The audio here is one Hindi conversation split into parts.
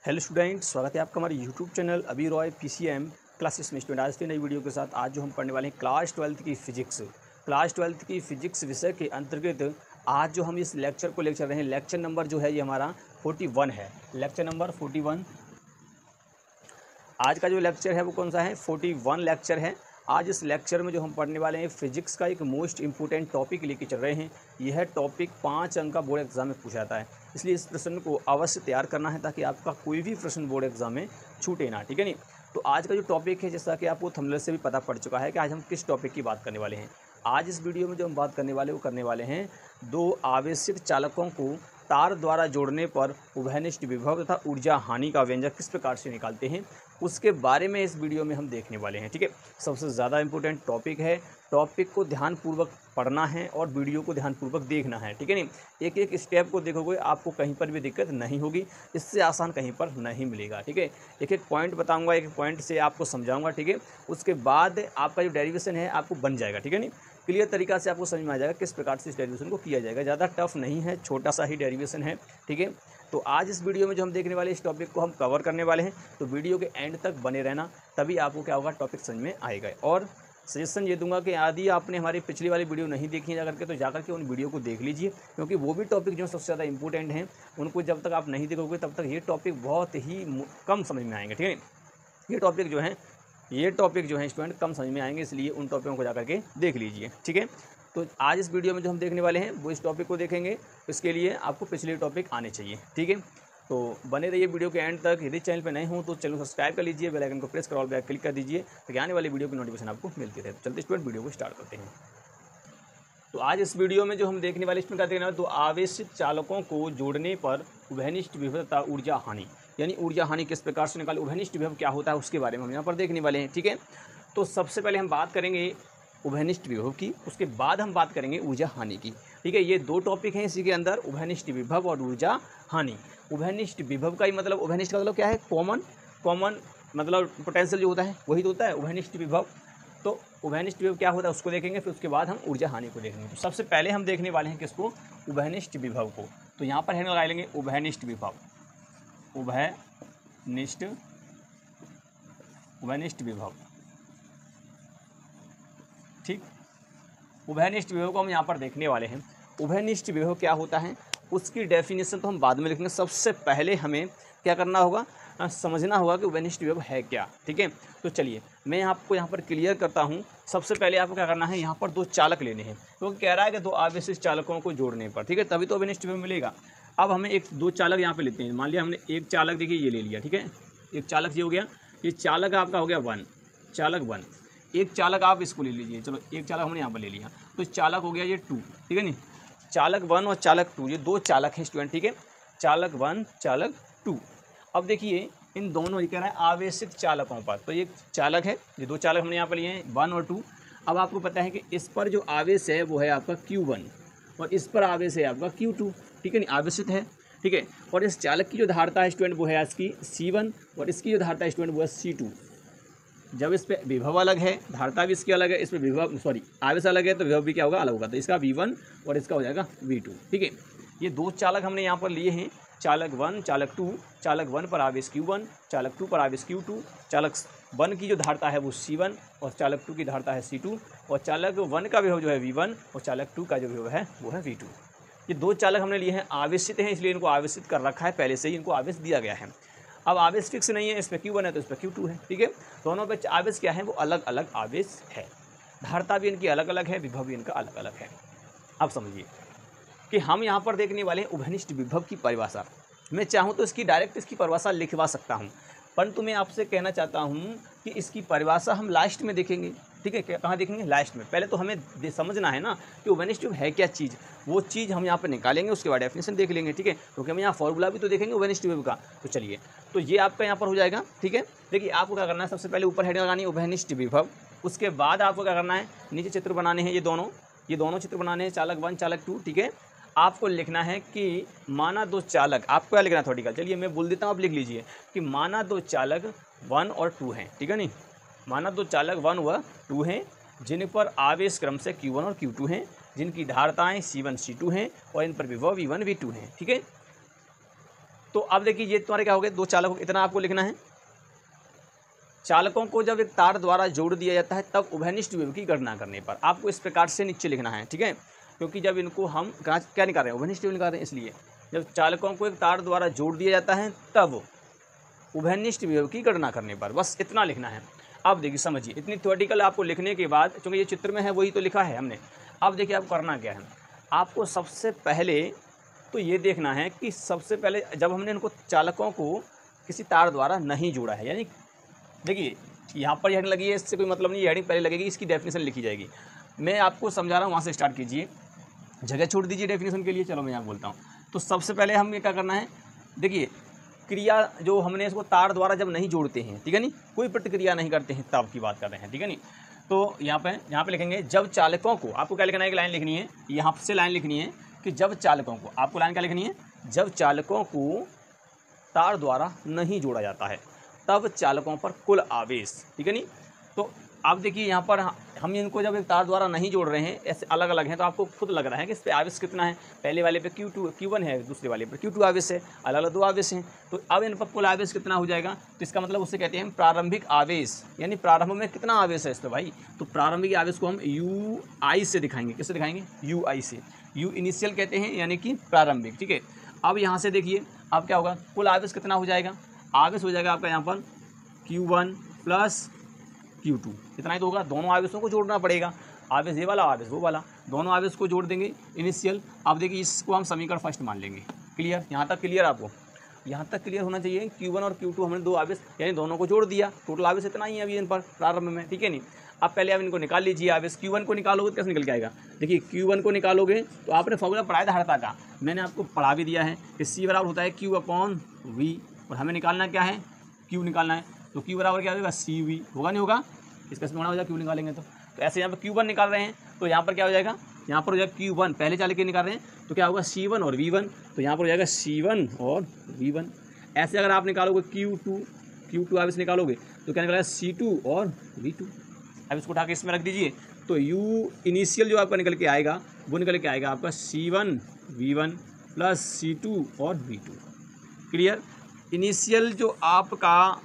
हेलो स्टूडेंट, स्वागत है आपका हमारे यूट्यूब चैनल अभी रॉय पीसीएम क्लासेस में। स्टूडेंट आज की नई वीडियो के साथ आज जो हम पढ़ने वाले हैं क्लास 12th की फिजिक्स विषय के अंतर्गत आज जो हम इस लेक्चर को लेकर रहे हैं, लेक्चर नंबर जो है ये हमारा 41 है। लेक्चर नंबर 41 आज का जो लेक्चर है वो कौन सा है? 41 लेक्चर है। आज इस लेक्चर में जो हम पढ़ने वाले हैं फिजिक्स का एक मोस्ट इंपॉर्टेंट टॉपिक लेके चल रहे हैं। यह टॉपिक 5 अंक का बोर्ड एग्जाम में पूछा जाता है, इसलिए इस प्रश्न को अवश्य तैयार करना है ताकि आपका कोई भी प्रश्न बोर्ड एग्जाम में छूटे ना, ठीक है नहीं। तो आज का जो टॉपिक है, जैसा कि आपको थंबनेल से भी पता पड़ चुका है कि आज हम किस टॉपिक की बात करने वाले हैं। आज इस वीडियो में जो हम बात करने वाले हैं दो आवेशित चालकों को तार द्वारा जोड़ने पर उभयनिष्ठ विभव तथा ऊर्जा हानि का व्यंजक किस प्रकार से निकालते हैं, उसके बारे में इस वीडियो में हम देखने वाले हैं, ठीक है। सबसे ज़्यादा इंपॉर्टेंट टॉपिक है, टॉपिक को ध्यानपूर्वक पढ़ना है और वीडियो को ध्यानपूर्वक देखना है, ठीक है नहीं। एक एक स्टेप को देखोगे आपको कहीं पर भी दिक्कत नहीं होगी, इससे आसान कहीं पर नहीं मिलेगा, ठीक है। एक एक पॉइंट बताऊंगा, एक एक पॉइंट से आपको समझाऊंगा, ठीक है। उसके बाद आपका जो डेरिवेशन है आपको बन जाएगा, ठीक है नहीं। क्लियर तरीका से आपको समझ में आ जाएगा किस प्रकार से इस डेरिवेशन को किया जाएगा। ज़्यादा टफ नहीं है, छोटा सा ही डेरिवेशन है, ठीक है। तो आज इस वीडियो में जो हम देखने वाले इस टॉपिक को हम कवर करने वाले हैं, तो वीडियो के एंड तक बने रहना, तभी आपको क्या होगा, टॉपिक समझ में आएगा। और सजेशन ये दूंगा कि यदि आपने हमारी पिछली वाली वीडियो नहीं देखी है जाकर के, तो जाकर के उन वीडियो को देख लीजिए, क्योंकि वो भी टॉपिक जो सबसे ज़्यादा इंपॉर्टेंट हैं उनको जब तक आप नहीं देखोगे तब तक ये टॉपिक बहुत ही कम समझ में आएंगे, ठीक है। ये टॉपिक जो है स्टूडेंट कम समझ में आएंगे, इसलिए उन टॉपिकों को जाकर के देख लीजिए, ठीक है। तो आज इस वीडियो में जो हम देखने वाले हैं वो इस टॉपिक को देखेंगे, इसके लिए आपको पिछले टॉपिक आने चाहिए, ठीक है। तो बने रहिए वीडियो के एंड तक। यदि चैनल पे नहीं हो तो चैनल को सब्सक्राइब कर लीजिए, बेल आइकन को प्रेस कर ऑल बैक क्लिक कर दीजिए ताकि आने वाली वीडियो की नोटिफिकेशन आपको मिलती रहे। चलते स्टूडेंट वीडियो को स्टार्ट करते हैं। तो आज इस वीडियो में जो हम देखने वाले इसमें क्या देखना है, तो आवेशित चालकों को जोड़ने पर उभयनिष्ठ विभव तथा ऊर्जा हानि, यानी ऊर्जा हानि किस प्रकार से निकाले, उभयनिष्ठ विभव क्या होता है उसके बारे में हम यहाँ पर देखने वाले हैं, ठीक है। तो सबसे पहले हम बात करेंगे उभयनिष्ठ विभव की, उसके बाद हम बात करेंगे ऊर्जा हानि की, ठीक है। ये दो टॉपिक हैं इसी के अंदर, उभयनिष्ठ विभव और ऊर्जा हानि। उभयनिष्ठ विभव का ही मतलब, उभयनिष्ठ का मतलब क्या है, कॉमन मतलब पोटेंशियल जो होता है वही तो होता है उभयनिष्ठ विभव। तो उभयनिष्ठ विभव क्या होता है उसको देखेंगे, फिर उसके बाद हम ऊर्जा हानि को देखेंगे। तो सबसे पहले हम देखने वाले हैं किसको, उभयनिष्ठ विभव को। तो यहाँ पर हम लगा लेंगे उभयनिष्ठ विभव, उभयनिष्ठ विभव, ठीक। उभयनिष्ठ विभव को हम यहाँ पर देखने वाले हैं। उभयनिष्ठ विभव क्या होता है उसकी डेफिनेशन तो हम बाद में लिखेंगे, सबसे पहले हमें क्या करना होगा, समझना होगा कि उभयनिष्ठ विभव है क्या, ठीक है। तो चलिए मैं आपको यहाँ पर क्लियर करता हूँ। सबसे पहले आपको क्या करना है, यहाँ पर दो चालक लेने हैं, क्योंकि कह रहा है कि दो आवेशित चालकों को जोड़ने पर, ठीक है, तभी तो उभयनिष्ठ विभव मिलेगा। अब हमें दो चालक यहाँ पे लेते हैं। मान लिया हमने एक चालक, देखिए ये ले लिया, ठीक है, एक चालक ये हो गया, ये चालक आपका हो गया चालक वन। एक चालक आप इसको ले लीजिए, चलो एक चालक हमने यहाँ पर ले लिया, तो चालक हो गया ये 2, ठीक है नहीं। चालक 1 और चालक 2 ये दो चालक हैं स्टूडेंट, ठीक है, चालक 1 चालक 2। अब देखिए इन दोनों ये कह रहा है आवेशित चालकों पर, तो ये चालक है, ये दो चालक हमने यहाँ पर लिए हैं 1 और 2। अब आपको पता है कि इस पर जो आवेश है वो है आपका Q1 और इस पर आवेश है आपका Q2, ठीक है नहीं, आवेशित है, ठीक है। और इस चालक की जो धारता है स्टूडेंट वो है इसकी C1 और इसकी जो धारता है स्टूडेंट वो है C2। जब इस पे विभव अलग है, धारता भी इसकी अलग है, इस पे विभव आवेश अलग है, तो विभव भी क्या होगा, अलग होगा। तो इसका V1 और इसका हो जाएगा V2, ठीक है। ये दो चालक हमने यहाँ पर लिए हैं, चालक 1 चालक 2। चालक 1 पर आवेश Q1, चालक 2 पर आवेश Q2। चालक 1 की जो धारता है वो C1 और चालक 2 की धारता है C2, और चालक 1 का विभव जो है V1 और चालक 2 का जो विभव है वो है V2। ये दो चालक हमने लिए हैं, आवेशित हैं, इसलिए इनको आवेशित कर रखा है, पहले से ही इनको आवेश दिया गया है। अब आवेश फिक्स नहीं है, इस पर Q1 है तो इस पर Q2 है, ठीक है। दोनों पे आवेश क्या है, वो अलग अलग आवेश है, धारता भी इनकी अलग अलग है, विभव भी इनका अलग अलग है। अब समझिए कि हम यहाँ पर देखने वाले हैं उभयनिष्ठ विभव की परिभाषा। मैं चाहूँ तो इसकी डायरेक्ट इसकी परिभाषा लिखवा सकता हूँ, परंतु मैं आपसे कहना चाहता हूँ कि इसकी परिभाषा हम लास्ट में देखेंगे, ठीक है। कहाँ देखेंगे, लास्ट में। पहले तो हमें समझना है ना कि उभयनिष्ठ विभव है क्या चीज़, वो चीज़ हम यहाँ पर निकालेंगे, उसके बाद डेफिनेशन देख लेंगे, ठीक है। क्योंकि हम यहाँ फॉर्मूला भी तो देखेंगे उभयनिष्ठ विभव का। तो चलिए, तो ये आपका यहाँ पर हो जाएगा, ठीक है। देखिए आपको क्या करना है, सबसे पहले ऊपर हेडिंग लगानी है उभयनिष्ठ विभव, उसके बाद आपको क्या करना है, नीचे चित्र बनाने हैं, ये दोनों चित्र बनाने हैं, चालक 1 चालक 2, ठीक है। आपको लिखना है कि माना दो चालक, आपको क्या लिखना है थोड़ी का, चलिए मैं बोल देता हूँ, आप लिख लीजिए कि माना दो चालक 1 और 2 हैं, ठीक है नहीं। माना दो चालक 1 व 2 हैं, जिन पर आवेश क्रम से Q1 और Q2 हैं, जिनकी धारताएं C1 C2 हैं और इन पर विभव V1 V2 हैं, ठीक है। 2 चालक हमने लिए हैं, चालक 1 चालक 2 चालक 1 पर आवेश Q1 और Q2 हैं, जिनकी धारताएं C1 C2 हैं और इन पर विभव V1 V2 हैं, ठीक है। तो अब देखिए ये तुम्हारे क्या हो गए, दो चालकों, इतना आपको लिखना है। चालकों को जब एक तार द्वारा जोड़ दिया जाता है तब उभयनिष्ठ विभव की गणना करने पर आपको इस प्रकार से नीचे लिखना है, ठीक है। क्योंकि जब इनको हम क्या निकाल रहे हैं, उभयनिष्ठ विभव निकाल रहे हैं, इसलिए जब चालकों को एक तार द्वारा जोड़ दिया जाता है तब उभयनिष्ठ विभव की गणना करने पर, बस इतना लिखना है। अब देखिए समझिए, इतनी थ्योरेटिकल आपको लिखने के बाद, क्योंकि ये चित्र में है वही तो लिखा है हमने। अब देखिए आप करना क्या है, आपको सबसे पहले तो ये देखना है कि सबसे पहले जब हमने इनको चालकों को किसी तार द्वारा नहीं जोड़ा है, यानी देखिए यहाँ पर हेडिंग लगी है, इससे कोई मतलब नहीं, हेडिंग पहले लगेगी, इसकी डेफिनेशन लिखी जाएगी। मैं आपको समझा रहा हूँ, वहाँ से स्टार्ट कीजिए, जगह छोड़ दीजिए डेफिनेशन के लिए। चलो मैं यहाँ बोलता हूँ। तो सबसे पहले हमें क्या करना है, देखिए क्रिया जो हमने इसको तार द्वारा जब नहीं जोड़ते हैं, ठीक है नहीं, कोई प्रतिक्रिया नहीं करते हैं, तब की बात कर रहे हैं, ठीक है नहीं। तो यहाँ पे लिखेंगे जब चालकों को, आपको क्या लिखना है, एक लाइन लिखनी है, यहाँ से लाइन लिखनी है कि जब चालकों को, आपको लाइन क्या लिखनी है, जब चालकों को तार द्वारा नहीं जोड़ा जाता है तब चालकों पर कुल आवेश, ठीक है नहीं। तो आप देखिए यहाँ पर हम इनको जब एक तार द्वारा नहीं जोड़ रहे हैं, ऐसे अलग अलग हैं, तो आपको खुद लग रहा है कि इस पर आवेश कितना है, पहले वाले पे Q1 है, दूसरे वाले पे Q2 आवेश है, अलग अलग दो आवेश हैं। तो अब इन पर कुल आवेश कितना हो जाएगा, तो इसका मतलब उससे कहते हैं प्रारंभिक आवेश, यानी प्रारंभ में कितना आवेश है इस पर भाई। तो प्रारंभिक आवेश को हम UI से दिखाएंगे, किससे दिखाएंगे, UI से। U इनिशियल कहते हैं, यानी कि प्रारंभिक, ठीक है। अब यहाँ से देखिए अब क्या होगा, कुल आवेश कितना हो जाएगा, आवेश हो जाएगा आपका यहाँ पर Q1 प्लस Q2, इतना ही तो होगा। दोनों आवेशों को जोड़ना पड़ेगा, आवेश ये वाला, आवेश वो वाला, दोनों आवेश को जोड़ देंगे इनिशियल। अब देखिए इसको हम समीकरण फर्स्ट मान लेंगे। क्लियर, यहाँ तक क्लियर, आपको यहाँ तक क्लियर होना चाहिए। Q1 और Q2 हमने दो आवेश यानी दोनों को जोड़ दिया, टोटल आवेश इतना ही है अभी इन पर प्रारंभ में, ठीक है नहीं। अब पहले आप इनको निकाल लीजिए, आवेश Q1 को निकालोगे तो कैसे निकल के आएगा, देखिए Q1 को निकालोगे तो आपने फॉर्मूला पढ़ाया था धारिता का, मैंने आपको पढ़ा भी दिया है कि C बराबर होता है Q/V, और हमें निकालना क्या है, Q निकालना है। तो Q बराबर क्या होगा, CV, होगा नहीं होगा, इसका इसमें हो जाएगा Q निकालेंगे तो ऐसे यहाँ पर Q1 निकाल रहे हैं, तो यहाँ पर क्या हो जाएगा, यहाँ पर हो जाएगा Q1, पहले चालक के निकाल रहे हैं तो क्या होगा C1 और V1, तो यहाँ पर हो जाएगा C1 और V1। ऐसे अगर आप निकालोगे Q2 आवेश निकालोगे तो क्या निकलेगा C2 और V2। अब इसको उठा के इसमें रख दीजिए, तो U इनिशियल जो आपका निकल के आएगा वो निकल के आएगा आपका C1 V1 प्लस C2 और V2। क्लियर, इनिशियल जो आपका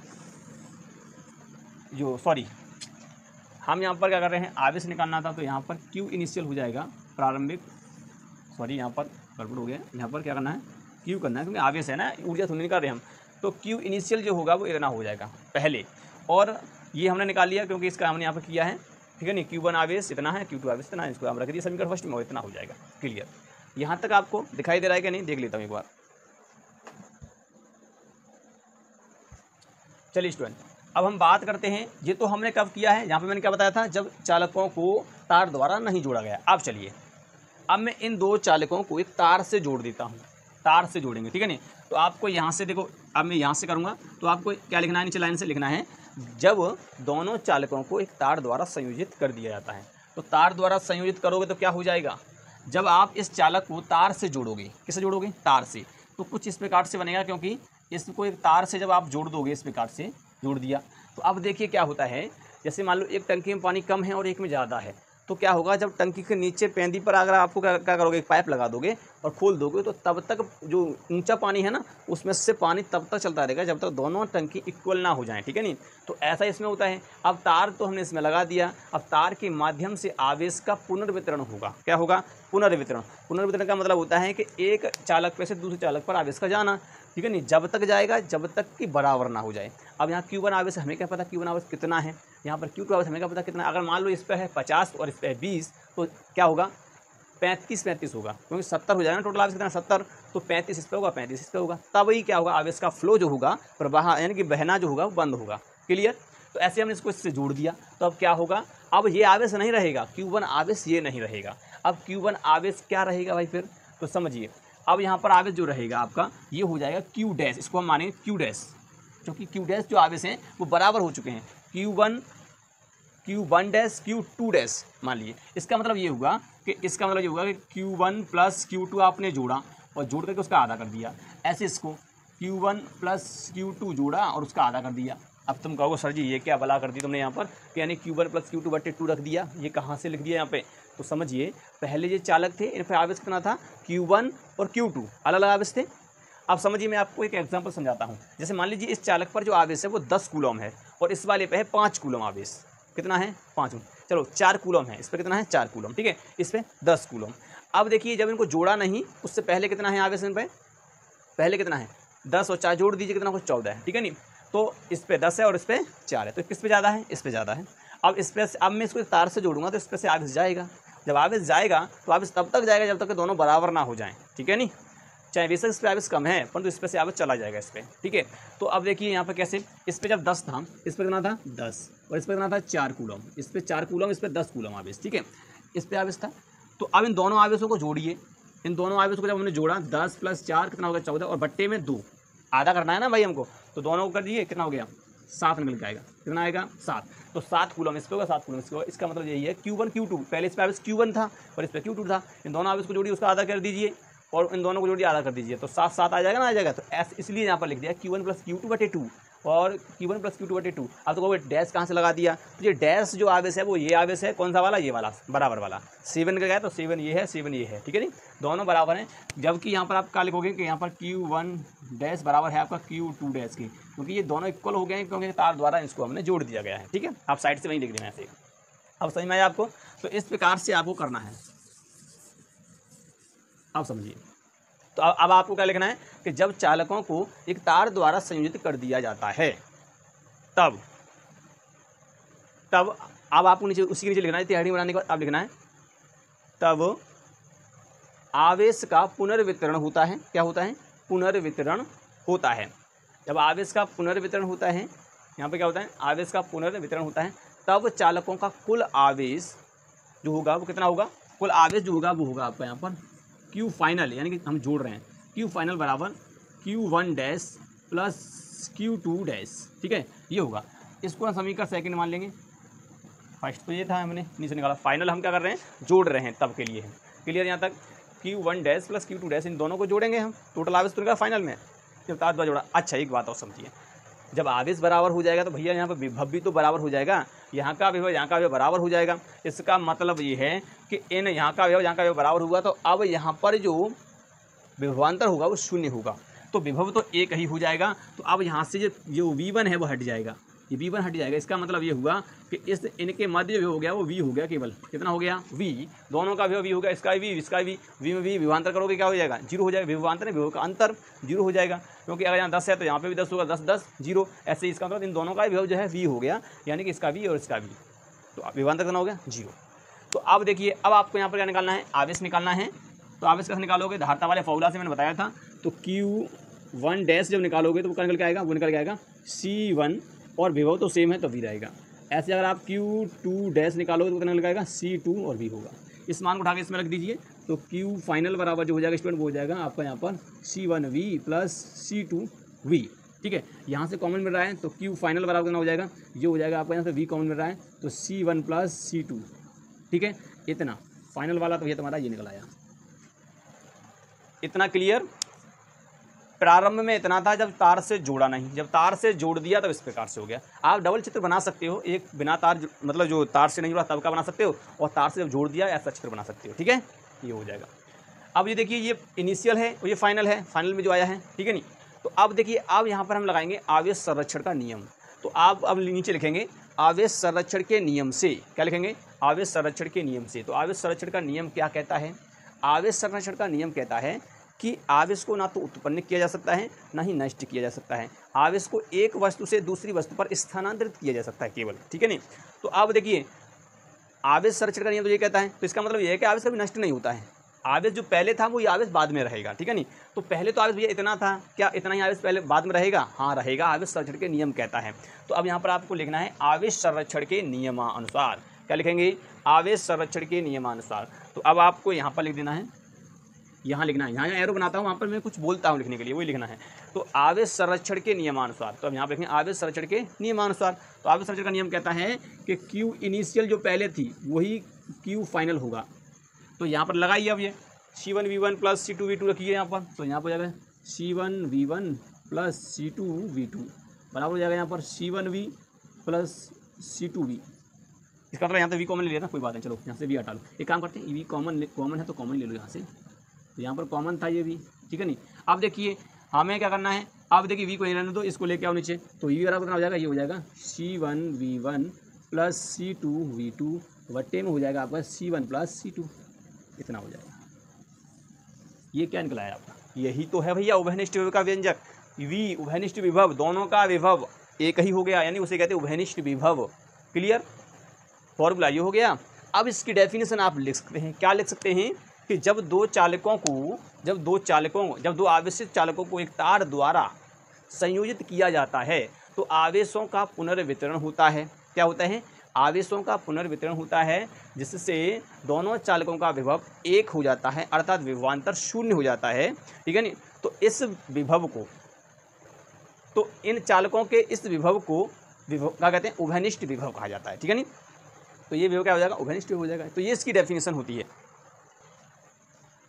हम यहाँ पर क्या कर रहे हैं, आवेश निकालना था, तो यहाँ पर Q इनिशियल हो जाएगा प्रारंभिक, यहाँ पर गड़बड़ हो गया, यहाँ पर क्या करना है, Q करना है, क्योंकि आवेश है ना, ऊर्जा थोड़ी निकाल रहे हैं हम। तो Q इनिशियल जो होगा वो इतना हो जाएगा पहले, और ये हमने निकाल लिया क्योंकि इसका हमने यहाँ पर किया है, ठीक है नहीं। Q1 आवेश इतना है, Q2 आवेश इतना है, इसको हम रख दिए समीकरण फर्स्ट में, वो इतना हो जाएगा। क्लियर, यहाँ तक आपको दिखाई दे रहा है कि नहीं, देख लेता हूँ एक बार। चलिए स्टूडेंट, अब हम बात करते हैं, ये तो हमने कब किया है, यहाँ पे मैंने क्या बताया था, जब चालकों को तार द्वारा नहीं जोड़ा गया। अब चलिए, अब मैं इन दो चालकों को एक तार से जोड़ देता हूँ, तार से जोड़ेंगे, ठीक है नहीं। तो आपको यहाँ से देखो, अब मैं यहाँ से करूँगा तो आपको क्या लिखना है, नीचे लाइन से लिखना है, जब दोनों चालकों को एक तार द्वारा संयोजित कर दिया जाता है। तो तार द्वारा संयोजित करोगे तो क्या हो जाएगा, जब आप इस चालक को तार से जोड़ोगे, किससे जोड़ोगे, तार से, तो कुछ इस प्रकार से बनेगा, क्योंकि इसको एक तार से जब आप जोड़ दोगे, इस प्रकार से जोड़ दिया, तो अब देखिए क्या होता है, जैसे मान लो एक टंकी में पानी कम है और एक में ज़्यादा है, तो क्या होगा, जब टंकी के नीचे पेंदी पर अगर आपको क्या करोगे, एक पाइप लगा दोगे और खोल दोगे, तो तब तक जो ऊंचा पानी है ना, उसमें से पानी तब तक चलता रहेगा जब तक दोनों टंकी इक्वल ना हो जाएं, ठीक है नहीं। तो ऐसा इसमें होता है। अब तार तो हमने इसमें लगा दिया, अब तार के माध्यम से आवेश का पुनर्वितरण होगा। क्या होगा, पुनर्वितरण। पुनर्वितरण का मतलब होता है कि एक चालक पे से दूसरे चालक पर आवेश का जाना, ठीक है नहीं, जब तक जाएगा जब तक कि बराबर ना हो जाए। अब यहाँ Q1 आवेश हमें क्या पता Q1 आवेश कितना है, यहाँ पर Q2 आवेश हमें क्या पता कितना। अगर मान लो इस पर है 50 और इस पर है 20, तो क्या होगा, 35 होगा, क्योंकि 70 हो जाएगा ना टोटल आवेश कितना, 70, तो 35 इस पर होगा, 35 इस पर होगा, तब ही क्या होगा, आवेश का फ्लो जो होगा, प्रवाह यानी कि बहना जो होगा वो बंद होगा। क्लियर, तो ऐसे हमने इसको इससे जोड़ दिया, तो अब क्या होगा, अब ये आवेश नहीं रहेगा, Q1 आवेश ये नहीं रहेगा। अब Q1 आवेश क्या रहेगा भाई फिर, तो समझिए, अब यहाँ पर आवेश जो रहेगा आपका ये हो जाएगा Q डैश, इसको हम मानेंगे Q डैश, क्योंकि Q डैश जो आवेश हैं वो बराबर हो चुके हैं, Q1 डैश Q2 डैश मान लिए। इसका मतलब ये हुआ कि Q1 प्लस Q2 आपने जोड़ा और जोड़ करके उसका आधा कर दिया, ऐसे इसको Q1 प्लस Q2 जोड़ा और उसका आधा कर दिया। अब तुम कहोगे सर जी ये क्या भला कर दी तुमने यहाँ पर, कि यानी Q1 प्लस Q2/2 रख दिया, ये कहाँ से लिख दिया यहाँ पे। तो समझिए, पहले ये चालक थे, इन पर आवेश कितना था, Q1 और Q2 अलग अलग आवेश थे। अब समझिए मैं आपको एक एग्जांपल समझाता हूँ। जैसे मान लीजिए इस चालक पर जो आवेश है वो 10 कूलम है और इस वाले पे है 5 कूलम आवेश। कितना है 5, चलो 4 कूलम है, इस पर कितना है 4 कूलम, ठीक है, इस पर 10 कूलम। अब देखिए जब इनको जोड़ा नहीं उससे पहले कितना है आवेश इन पर, पहले कितना है 10 और 4 जोड़ दीजिए कितना कुछ 14 है, ठीक है नहीं। तो इस पर 10 है और इस पर 4 है, तो किस पे ज़्यादा है, इस पर ज़्यादा है। अब इस पर अब मैं इसको तार से जोड़ूंगा तो इस पर से आवेश जाएगा। जब आवेश जाएगा तो आवेश तब तक जाएगा जब तक कि दोनों बराबर ना हो जाएं, ठीक है नहीं। चाहे बेशक इस पर आवेश कम है परंतु इस पर से आवेश चला जाएगा इस पर, ठीक है। तो अब देखिए यहाँ पर कैसे, इस पर जब 10 था इस पर कितना था 10 और इस पर कितना था 4 कूलम, इस पर 4 कूलम, इस पर 10 कूलम आवेश, ठीक है, इस पर आवेश था। तो अब इन दोनों आवेशों को जोड़िए, इन दोनों आवेशों को जब हमने जोड़ा 10 + 4 कितना होगा 14 और बट्टे में 2 आधा करना है ना भाई हमको, तो दोनों को कर दिए कितना हो गया 7 निकल के आएगा, कितना आएगा 7। तो 7 कूलम इस पे होगा 7 कूलम इस पे होगा। इसका मतलब यही है Q1 Q2, पहले इस पे आवेश Q1 था और इस पे Q2 था, इन दोनों आवेश को जोड़िए उसका आधा कर दीजिए और इन दोनों को जोड़िए आधा कर दीजिए, तो 7 7 आ जाएगा ना, आ जाएगा। तो इसलिए यहाँ पर लिख दिया Q1 + Q2/2 और Q1 + Q2/2। अब तो डैश कहाँ से लगा दिया, तो ये डैश जो आवेश है वो ये आवेश है, कौन सा वाला, ये वाला बराबर वाला, 7 का गया तो 7 ये है 7 ये है, ठीक है नहीं, दोनों बराबर हैं। जबकि यहाँ पर आप क्या लिखोगे कि यहाँ पर Q1 डैश बराबर है आपका Q2 डैश की, क्योंकि ये दोनों इक्वल हो गए हैं क्योंकि तार द्वारा इसको हमने जोड़ दिया गया है, ठीक है। आप साइड से वहीं लिख देना ऐसे। अब समझ में आया आपको, तो इस प्रकार से आपको करना है, अब समझिए। तो अब आपको क्या लिखना है कि जब चालकों को एक तार द्वारा संयोजित कर दिया जाता है तब अब आपको नीचे उसी के नीचे लिखना है, हेडिंग बनाने के बाद आप लिखना है तब आवेश का पुनर्वितरण होता है। क्या होता है, पुनर्वितरण होता है। जब आवेश का पुनर्वितरण होता है, यहाँ पे क्या होता है, आवेश का पुनर्वितरण होता है, तब चालकों का कुल आवेश जो होगा वो कितना होगा, कुल आवेश जो होगा वो होगा आपका यहाँ पर Q फाइनल, यानी कि हम जोड़ रहे हैं Q फाइनल बराबर Q1 डैश + Q2 डैश, ठीक है, ये होगा। इसको हम समीकरण सेकंड मान लेंगे, फर्स्ट तो ये था हमने नीचे निकाला, फाइनल हम क्या कर रहे हैं जोड़ रहे हैं, तब के लिए है क्लियर। यहाँ तक Q1 dash + Q2 dash in दोनों को जोड़ेंगे हम, टोटल आवेश तो निकला फाइनल में जब तार द्वारा जोड़ा। अच्छा एक बात और समझिए, जब आवेश बराबर हो जाएगा तो भैया यहाँ पर विभव भी तो बराबर हो जाएगा, यहाँ का विभव यहाँ का विभव बराबर हो जाएगा। इसका मतलब ये है कि इन यहाँ का विभव यहाँ का विभव बराबर हुआ तो अब यहाँ पर जो विभवांतर होगा वो 0 होगा, तो विभव तो एक ही हो जाएगा। तो अब यहाँ से जो V1 है वो हट जाएगा, ये V1 हट जाएगा। इसका मतलब ये हुआ कि इस इनके मध्य जो हो गया वो V हो गया, केवल कितना हो गया V, दोनों का विभव V हो गया, इसका V इसका V, V में V विभवांतर करोगे क्या हो जाएगा 0 हो जाएगा, विभवांतर है विभव का अंतर 0 हो जाएगा, क्योंकि अगर यहाँ 10 है तो यहाँ पे भी 10 होगा, 10 10 0, ऐसे ही इसका मतलब इन दोनों का विभव जो है V हो गया, यानी कि इसका V और इसका V, तो विभवांतर कितना हो गया 0। तो अब देखिए अब आपको यहाँ पर क्या निकालना है, आवेश निकालना है। तो आवेश कैसे निकालोगे, धारता वाले फॉर्मूला से मैंने बताया था। तो Q1 डैश जब निकालोगे तो वो क्या निकल के आएगा, वो निकल के आएगा C1 और विभव तो सेम है तो V रहेगा। ऐसे अगर आप Q2 डैश निकालोगे तो कितना निकल आएगा C2 और V होगा। इस मान को उठा के इसमें रख दीजिए, तो Q फाइनल बराबर जो हो जाएगा स्टूडेंट वो हो जाएगा आपका यहाँ पर C1V + C2V, ठीक है। यहाँ से कॉमन मिल रहा है तो Q फाइनल बराबर कितना हो जाएगा, ये हो जाएगा आपका यहाँ से V कॉमन मिल रहा है तो C1 + C2, ठीक है। इतना फाइनल वाला तो ये तुम्हारा ये निकल आया। इतना क्लियर। प्रारंभ में इतना था जब तार से जोड़ा नहीं, जब तार से जोड़ दिया तब इस प्रकार से हो गया। आप डबल चित्र बना सकते हो, एक बिना तार मतलब जो तार से नहीं जुड़ा तब का बना सकते हो, और तार से जब जोड़ दिया ऐसा चित्र बना सकते हो, ठीक है, ये हो जाएगा। अब ये देखिए ये इनिशियल है और ये फाइनल है, फाइनल में जो आया है, ठीक है नहीं। तो अब देखिए अब यहाँ पर हम लगाएंगे आवेश संरक्षण का नियम। तो आप अब नीचे लिखेंगे आवेश संरक्षण के नियम से, क्या लिखेंगे, आवेश संरक्षण के नियम से। तो आवेश संरक्षण का नियम क्या कहता है, आवेश संरक्षण का नियम कहता है कि आवेश को ना तो उत्पन्न किया जा सकता है ना ही नष्ट किया जा सकता है, आवेश को एक वस्तु से दूसरी वस्तु पर स्थानांतरित किया जा सकता है केवल, ठीक है नहीं। तो अब देखिए आवेश संरक्षण का नियम तो ये कहता है, तो इसका मतलब ये है कि आवेश कभी नष्ट नहीं होता है, आवेश जो पहले था वो आवेश बाद में रहेगा, ठीक है नहीं। तो पहले तो आवेश भैया इतना था, क्या इतना ही आवेश पहले बाद में रहेगा, हाँ रहेगा, आवेश संरक्षण के नियम कहता है। तो अब यहाँ पर आपको लिखना है आवेश संरक्षण के नियमानुसार, क्या लिखेंगे, आवेश संरक्षण के नियमानुसार। तो अब आपको यहाँ पर लिख देना है, यहाँ लिखना है, यहाँ एरो बनाता हूँ वहाँ पर मैं कुछ बोलता हूँ लिखने के लिए, वही लिखना है। तो आवेश संरक्षण के नियमानुसार, तो अब यहाँ पे लिखेंगे आवेश संरक्षण के नियमानुसार। तो आवेश संरक्षण का नियम कहता है कि Q इनिशियल जो पहले थी वही Q फाइनल होगा। तो यहाँ पर लगाइए अब ये C1V1 + C2V2 रखिए यहाँ पर, तो यहाँ पर हो जाएगा C1V1 + C2V2 बराबर हो जाएगा यहाँ पर C1V + C2V। इसका मतलब यहाँ से V कॉमन ले लिया था, कोई बात नहीं, चलो यहाँ से V हटा लो। एक काम करते हैं, V कॉमन है तो कॉमन ले लो यहाँ से, तो यहाँ पर कॉमन था ये भी, ठीक है नहीं। अब देखिए हमें क्या करना है, अब देखिए v को नहीं रहने दो, इसको लेके आओ नीचे, तो v बराबर कितना हो जाएगा, ये हो जाएगा C1v1 प्लस C2v2 वट्टे में हो जाएगा आपका C1 प्लस C2, इतना हो जाएगा। ये क्या निकला है आपका, यही तो है भैया उभयनिष्ठ विभव का व्यंजक। v उभयनिष्ठ विभव, दोनों का विभव एक ही हो गया, यानी उसे कहते हैं उभयनिष्ठ विभव। क्लियर, फॉर्मूला ये हो गया। अब इसकी डेफिनेशन आप लिख सकते हैं, क्या लिख सकते हैं कि जब दो आवेशित चालकों को एक तार द्वारा संयोजित किया जाता है तो आवेशों का पुनर्वितरण होता है। क्या होता है, आवेशों का पुनर्वितरण होता है, जिससे दोनों चालकों का विभव एक हो जाता है, अर्थात विभवांतर शून्य हो जाता है। ठीक है नी, तो इस विभव को, तो इन चालकों के इस विभव को क्या कहते हैं, उभयनिष्ठ विभव कहा जाता है। ठीक है नी, तो ये विभव क्या हो जाएगा, उभयनिष्ठ विभव हो जाएगा। तो ये इसकी डेफिनेशन होती है।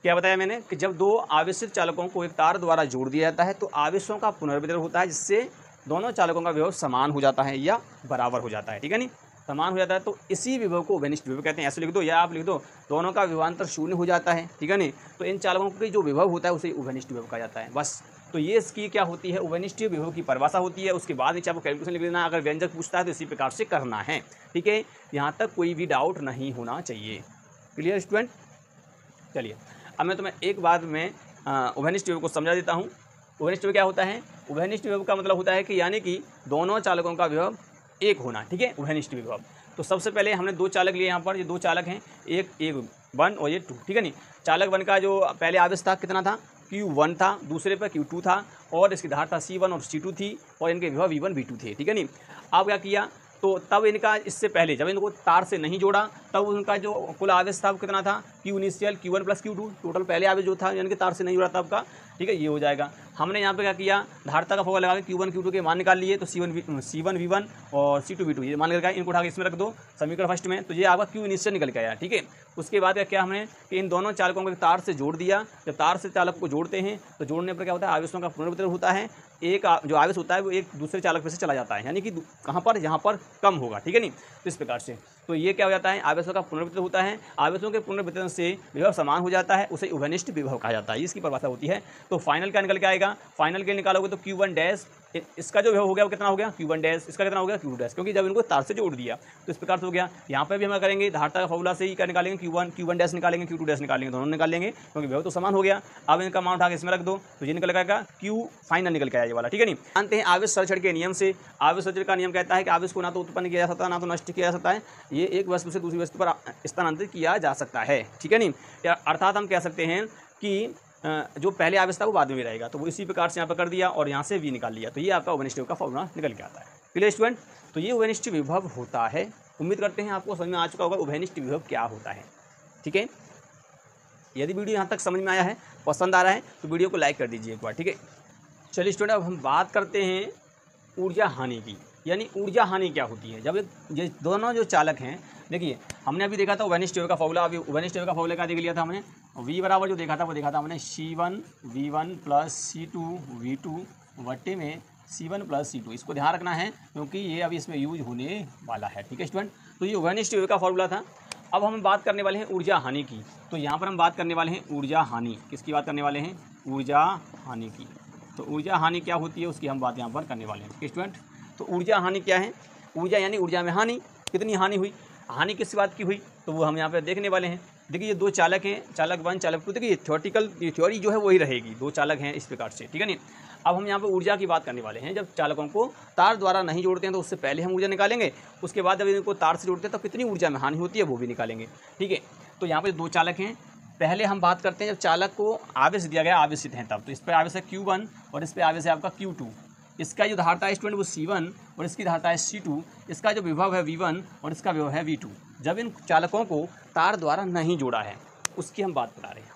क्या बताया मैंने कि जब दो आवेशित चालकों को एक तार द्वारा जोड़ दिया जाता है तो आवेशों का पुनर्वितरण होता है, जिससे दोनों चालकों का विभव समान हो जाता है या बराबर हो जाता है। ठीक है नी, समान हो जाता है, तो इसी विभव को उभयनिष्ठ विभव कहते हैं। ऐसे लिख दो या आप लिख दो, दोनों का विभवांतर शून्य हो जाता है। ठीक है नी, तो इन चालकों का जो विभव होता है उसे उभयनिष्ठ विभव कहा जाता है। बस, तो ये इसकी क्या होती है, उभयनिष्ठ विभव की परिभाषा होती है। उसके बाद नीचे आपको कैलकुलेशन लिख देना, अगर व्यंजक पूछता है तो इसी प्रकार से करना है। ठीक है, यहाँ तक कोई भी डाउट नहीं होना चाहिए। क्लियर स्टूडेंट, चलिए अब मैं तुम्हें एक बात में उभयनिष्ठ विभव को समझा देता हूँ। उभयनिष्ठ विभव क्या होता है, उभयनिष्ठ विभव का मतलब होता है कि यानी कि दोनों चालकों का विभव एक होना। ठीक है, उभयनिष्ठ विभव। तो सबसे पहले हमने दो चालक लिए यहाँ पर, ये दो चालक हैं, एक 1 और ये 2। ठीक है नी, चालक 1 का जो पहले आवेश था कितना था, Q1 था, दूसरे पर Q2 था, और इसकी धार था C1 और C2 थी, और इनके विभव V1 V2 थे। ठीक है नी, अब क्या किया, तो तब इनका इससे पहले जब इनको तार से नहीं जोड़ा तब उनका जो कुल आवेश था वो कितना था, Q initial Q1 plus Q2, total पहले आवेश जो था यानी कि तार से नहीं जुड़ा तब का। ठीक है, ये हो जाएगा। हमने यहाँ पे क्या किया, धारता का फॉर्मूला लगा के Q1 Q2 के मान निकाल लिए, तो C1 V1 और C2 V2 ये मान निकल, इनको उठा के इसमें रख दो समीकरण फर्स्ट में, तो ये आपका Q इनिशियल निकल के आया। ठीक है, उसके बाद क्या हमने कि इन दोनों चालकों को तार से जोड़ दिया। जब तार से चालक को जोड़ते हैं तो जोड़ने पर क्या होता है, आवेशों का पुनर्वितरण होता है। एक जो आवेश होता है वो एक दूसरे चालक पे से चला जाता है, यानी कि कहाँ पर, यहाँ पर कम होगा। ठीक है नी, तो इस प्रकार से तो ये क्या हो जाता है, आवेशों का पुनर्वितरण होता है। आवेशों के पुनर्वितरण से विभव समान हो जाता है, उसे उभयनिष्ठ विभव कहा जाता है। इसकी परिभाषा होती है। तो फाइनल क्या निकल के आएगा, फाइनल के निकालोगे तो Q1 डैश, इसका जो विभव हो गया वो कितना हो गया, Q1 डैश, इसका कितना हो गया, Q2 डैश, क्योंकि जब इनको तार से जोड़ दिया तो इस प्रकार से हो गया। यहाँ पर भी हम करेंगे धारता का फॉर्मूला से ही क्या निकालेंगे, Q1 डैश निकालेंगे, Q2 डैश निकालेंगे, दोनों निकाल लेंगे क्योंकि विभव तो समान हो गया। अब इनका मान उठा के इसमें रख दो तो ये निकल आएगा Q फाइनल निकल के आया ये वाला। ठीक है नी, जानते हैं आवेश संरक्षण के नियम से। आवेश संरक्षण का नियम कहता है कि आवेश को ना तो उत्पन्न किया जा सकता है ना तो नष्ट किया जा सकता है, ये एक वस्तु से दूसरी वस्तु पर स्थानांतरित किया जा सकता है। ठीक है नी, अर्थात हम कह सकते हैं कि जो पहले आवेश था वो बाद में रहेगा, तो वो इसी प्रकार से यहाँ पर कर दिया और यहाँ से V निकाल लिया, तो ये आपका उभयनिष्ठ विभव का फॉर्मूला निकल के आता है। क्लियर स्टूडेंट, तो ये उभयनिष्ठ विभव होता है। उम्मीद करते हैं आपको समझ में आ चुका होगा उभयनिष्ठ विभव क्या होता है। ठीक है, यदि वीडियो यहाँ तक समझ में आया है, पसंद आ रहा है तो वीडियो को लाइक कर दीजिए एक बार। ठीक है, चलिए स्टूडेंट अब हम बात करते हैं ऊर्जा हानि की, यानी ऊर्जा हानि क्या होती है। जब ये दोनों जो चालक हैं, देखिए हमने अभी देखा था उभयनिष्ठ विभव का फॉर्मूला, अभी उभयनिष्ठ विभव का फॉर्मूला क्या देख लिया था हमने, V बराबर जो देखा था वो देखा था हमने C1 V1 plus C2 V2 वट्टे में C1 प्लस C2। इसको ध्यान रखना है क्योंकि ये अभी इसमें यूज होने वाला है। ठीक है स्टूडेंट, तो ये उभयनिष्ठ विभव का फॉर्मूला था। अब हम बात करने वाले हैं ऊर्जा हानि की। तो यहाँ पर हम बात करने वाले हैं ऊर्जा हानि, किसकी बात करने वाले हैं, ऊर्जा हानि की। तो ऊर्जा हानि क्या होती है उसकी हम बात यहाँ पर करने वाले हैं। स्टूडेंट, तो ऊर्जा हानि क्या है, ऊर्जा यानी ऊर्जा में हानि, कितनी हानि हुई, हानि किस बात की हुई, तो वो हम यहाँ पे देखने वाले हैं। देखिए ये दो चालक हैं, चालक 1 चालक 2, देखिए थ्योरी जो है वही रहेगी, दो चालक हैं इस प्रकार से। ठीक है नहीं, अब हम यहाँ पे ऊर्जा की बात करने वाले हैं। जब चालकों को तार द्वारा नहीं जोड़ते हैं तो उससे पहले हम ऊर्जा निकालेंगे, उसके बाद जब इनको तार से जोड़ते हैं तो कितनी ऊर्जा में हानि होती है वो भी निकालेंगे। ठीक है, तो यहाँ पे दो चालक हैं। पहले हम बात करते हैं जब चालक को आवेश दिया गया, आवेशित हैं तब, तो इस पर आवेश है Q1 और इस पर आवेश है आपका Q2। इसका जो धारता है स्टूडेंट वो C1 और इसकी धारता है C2। इसका जो विभव है V1 और इसका विभव है V2। जब इन चालकों को तार द्वारा नहीं जोड़ा है उसकी हम बात बता रहे हैं।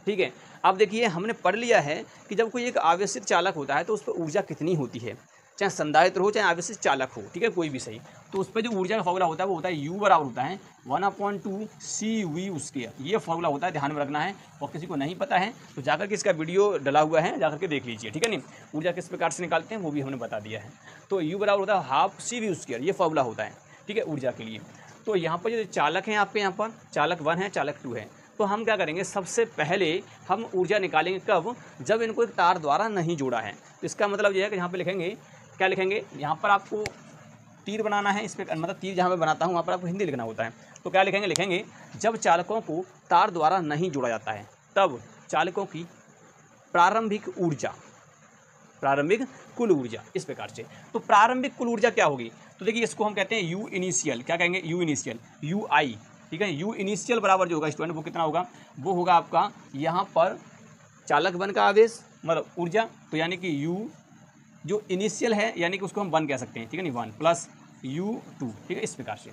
ठीक है, अब देखिए हमने पढ़ लिया है कि जब कोई एक आवेशित चालक होता है तो उस पर ऊर्जा कितनी होती है, चाहे संधारित्र हो चाहे आवेशित चालक हो, ठीक है, कोई भी सही। तो उस पर जो ऊर्जा का फॉर्मूला होता है वो होता है U बराबर होता है 1/2 CV²। ये फॉर्मूला होता है, ध्यान में रखना है। और किसी को नहीं पता है तो जाकर के इसका वीडियो डला हुआ है, जाकर के देख लीजिए। ठीक है नहीं, ऊर्जा किस प्रकार से निकालते हैं वो भी हमने बता दिया है। तो U बराबर होता है 1/2 CV², ये फॉर्मूला होता है। ठीक है, ऊर्जा के लिए। तो यहाँ पर जो चालक हैं आपके, यहाँ पर चालक 1 है चालक 2 है, तो हम क्या करेंगे, सबसे पहले हम ऊर्जा निकालेंगे कब, जब इनको एक तार द्वारा नहीं जोड़ा है। तो इसका मतलब ये है कि यहाँ पे लिखेंगे, क्या लिखेंगे, यहाँ पर आपको तीर बनाना है, इस पर मतलब तीर जहाँ मैं बनाता हूँ वहाँ पर आपको हिंदी लिखना होता है। तो क्या लिखेंगे, लिखेंगे जब चालकों को तार द्वारा नहीं जोड़ा जाता है तब चालकों की प्रारंभिक ऊर्जा, प्रारंभिक कुल ऊर्जा, इस प्रकार से। तो प्रारंभिक कुल ऊर्जा क्या होगी, तो देखिए इसको हम कहते हैं यू इनिशियल, क्या कहेंगे, यू इनिशियल, यू आई, ठीक है। यू इनिशियल बराबर जो होगा स्टूडेंट वो कितना होगा, वो होगा आपका यहाँ पर चालक बन का आवेश मतलब ऊर्जा, तो यानी कि यू जो इनिशियल है यानी कि उसको हम 1 कह सकते हैं, ठीक है नहीं, 1 प्लस U2, ठीक है, इस प्रकार से।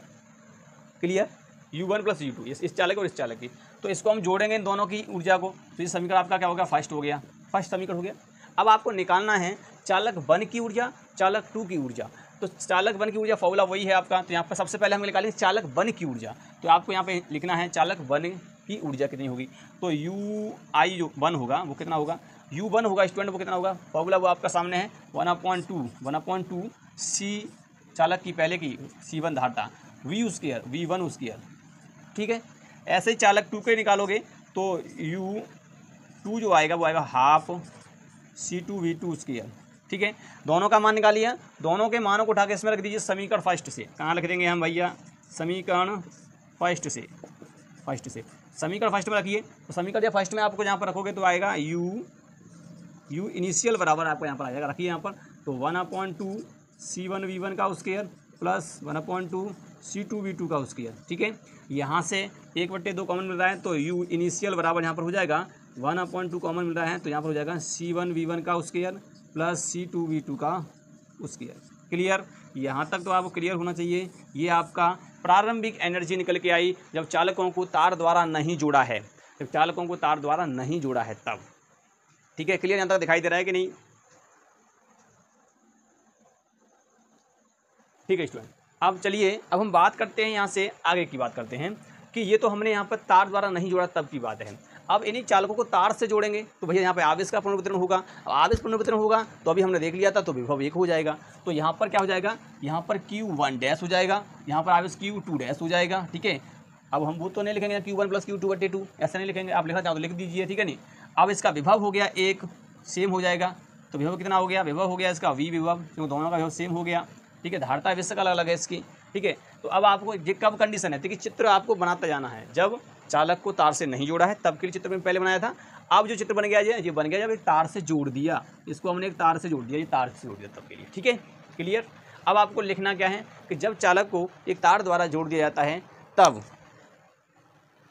क्लियर, U1 प्लस U2, इस चालक और इस चालक की। तो इसको हम जोड़ेंगे इन दोनों की ऊर्जा को, तो ये समीकरण आपका क्या होगा, फर्स्ट हो गया, फर्स्ट समीकरण हो गया। अब आपको निकालना है चालक 1 की ऊर्जा, चालक 2 की ऊर्जा। तो चालक 1 की ऊर्जा फॉर्मूला वही है आपका, तो यहाँ पर सबसे पहले हम निकालेंगे चालक 1 की ऊर्जा। तो आपको यहाँ पे लिखना है चालक 1 की ऊर्जा कितनी होगी, तो UI जो 1 होगा वो कितना होगा, U1 होगा स्टूडेंट, वो कितना होगा, फॉर्मूला वो आपका सामने है 1/2 C चालक की पहले की C1 धारता, V1 स्क्वायर, ठीक है। ऐसे ही चालक 2 के निकालोगे तो U2 जो आएगा वो आएगा हाफ C2V2 स्क्वायर, ठीक है। दोनों का मान निकालिए, दोनों के मानों को उठा के इसमें रख दीजिए समीकरण फर्स्ट से। कहाँ लिख देंगे हम भैया, समीकरण फर्स्ट से, समीकरण फर्स्ट में रखिए। तो समीकरण फर्स्ट में आपको यहाँ पर रखोगे तो आएगा यू इनिशियल बराबर आपको यहाँ पर आ जाएगा, रखिए यहाँ पर, तो 1/2 C1V1 का स्क्वायर प्लस 1/2 C2V2 का स्क्वायर, ठीक है। यहाँ से 1/2 कॉमन मिल रहा है तो यू इनिशियल बराबर यहाँ पर हो जाएगा 1/2 कॉमन मिल रहा है तो यहाँ पर हो जाएगा C1V1 का स्क्वायर प्लस C2V2 का स्क्वायर। क्लियर, यहाँ तक तो आपको क्लियर होना चाहिए। ये आपका प्रारंभिक एनर्जी निकल के आई जब चालकों को तार द्वारा नहीं जोड़ा है, जब चालकों को तार द्वारा नहीं जोड़ा है तब, ठीक है। क्लियर, यहाँ तक दिखाई दे रहा है कि नहीं, ठीक है स्टूडेंट। अब चलिए, अब हम बात करते हैं यहाँ से आगे की बात करते हैं कि ये तो हमने यहाँ पर तार द्वारा नहीं जोड़ा तब की बात है। अब इन्हीं चालकों को तार से जोड़ेंगे तो भैया यहाँ पे आवेश का पुनर्वितरण होगा। अब आवेश पुनर्वितरण होगा तो अभी हमने देख लिया था, तो विभव 1 हो जाएगा। तो यहाँ पर क्या हो जाएगा, यहाँ पर Q1 डैश हो जाएगा, यहाँ पर आवेश Q2 डैश हो जाएगा, ठीक है। अब हम वो तो नहीं लिखेंगे Q1 प्लस Q2/2, ऐसा नहीं लिखेंगे, आप लिखना चाहो तो लिख दीजिए, ठीक है नहीं। अब इसका विभव हो गया 1, सेम हो जाएगा, तो विभव कितना हो गया, विभव हो गया इसका V विभव, क्योंकि दोनों का विभव सेम हो गया, ठीक है। धारता आवेश अलग अलग है इसकी, ठीक है। तो अब आपको ये कब कंडीशन है, देखिए चित्र आपको बनाता जाना है, जब चालक को तार से नहीं जोड़ा है तब के लिए चित्र में पहले बनाया था। अब जो चित्र बन गया ये बन गया जब एक तार से जोड़ दिया, इसको हमने एक तार से जोड़ दिया, ये तार से जोड़ दिया तब के लिए, ठीक है। क्लियर, अब आपको लिखना क्या है कि जब चालक को एक तार द्वारा जोड़ दिया जाता है तब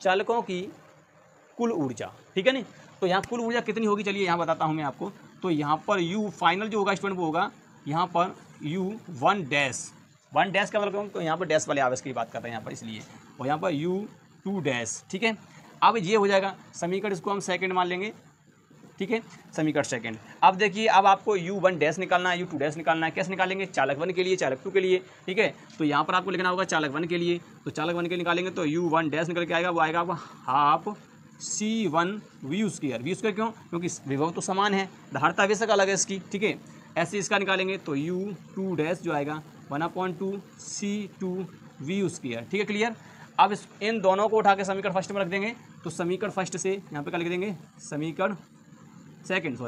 चालकों की कुल ऊर्जा, ठीक है नहीं। तो यहाँ कुल ऊर्जा कितनी होगी, चलिए यहाँ बताता हूँ मैं आपको। तो यहाँ पर यू फाइनल जो होगा स्टूडेंट वो होगा यहाँ पर U1 डैश का मतलब, तो यहाँ पर डैश वाले आवेश की बात कर रहे हैं यहाँ पर इसलिए, और यहाँ पर U2 डैश, ठीक है। अब ये हो जाएगा समीकरण, इसको हम सेकंड मान लेंगे, ठीक है, समीकरण सेकंड। अब देखिए, अब आपको U1 डैश निकालना है, U2 डैश निकालना है, कैसे निकालेंगे, चालक 1 के लिए, चालक 2 के लिए, ठीक है। तो यहाँ पर आपको लिखना होगा चालक 1 के लिए, तो चालक 1 के लिए निकालेंगे तो U1 डैश निकल के आएगा, वो आएगा आपका हाफ C1V स्क्वायर, क्यों, क्योंकि विभव तो समान है, धारता आवेश अलग है इसकी, ठीक है। ऐसे इसका निकालेंगे तो U2 डैश जो आएगा 1/2 C2V स्क्वायर, ठीक है। क्लियर, अब इन दोनों को उठा के समीकरण फर्स्ट में रख देंगे, तो समीकरण फर्स्ट से यहाँ पे क्या लिख देंगे, समीकरण सेकंड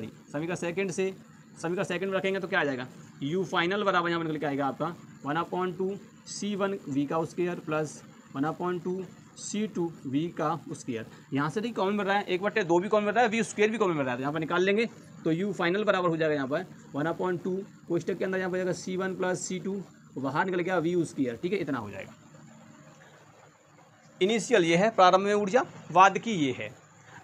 में रखेंगे तो क्या आ जाएगा, U फाइनल बराबर यहाँ पर निकल के आएगा आपका 1/2 C1V का स्क्वायर प्लस 1/2 C2V का स्क्वायर। यहाँ से देखिए कॉमन मिल रहा है, 1/2 भी कॉमन मिल रहा है, V स्क्वायर भी कॉमन मिल रहा है, तो यहाँ पर निकाल लेंगे तो U फाइनल बराबर हो जाएगा यहाँ पर 1/2 कोष्टक के अंदर यहाँ पर जाएगा C1 प्लस C2, बाहर निकल गया V स्क्वायर, ठीक है, इतना हो जाएगा। इनिशियल ये है प्रारंभ में ऊर्जा, बाद की ये है।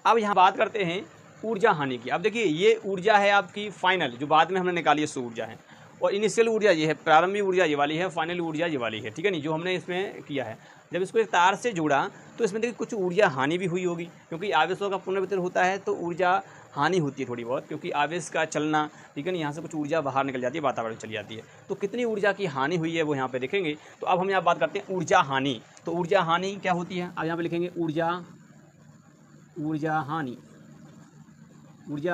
अब यहाँ बात करते हैं ऊर्जा हानि की। अब देखिए ये ऊर्जा है आपकी फाइनल, जो बाद में हमने निकाली है सो ऊर्जा है, और इनिशियल ऊर्जा ये है, प्रारंभिक ऊर्जा ये वाली है, फाइनल ऊर्जा ये वाली है, ठीक है नहीं, जो हमने इसमें किया है। जब इसको एक तार से जोड़ा तो इसमें देखिए कुछ ऊर्जा हानि भी हुई होगी, क्योंकि आवेशों का पुनर्वितरण होता है तो ऊर्जा हानि होती है थोड़ी बहुत, क्योंकि आवेश का चलना, ठीक है ना, यहाँ से कुछ ऊर्जा बाहर निकल जाती है, वातावरण चली जाती है। तो कितनी ऊर्जा की हानि हुई है वो यहाँ पे देखेंगे। तो अब हम यहाँ बात करते हैं ऊर्जा हानि। तो ऊर्जा हानि क्या होती है, अब यहाँ पे लिखेंगे ऊर्जा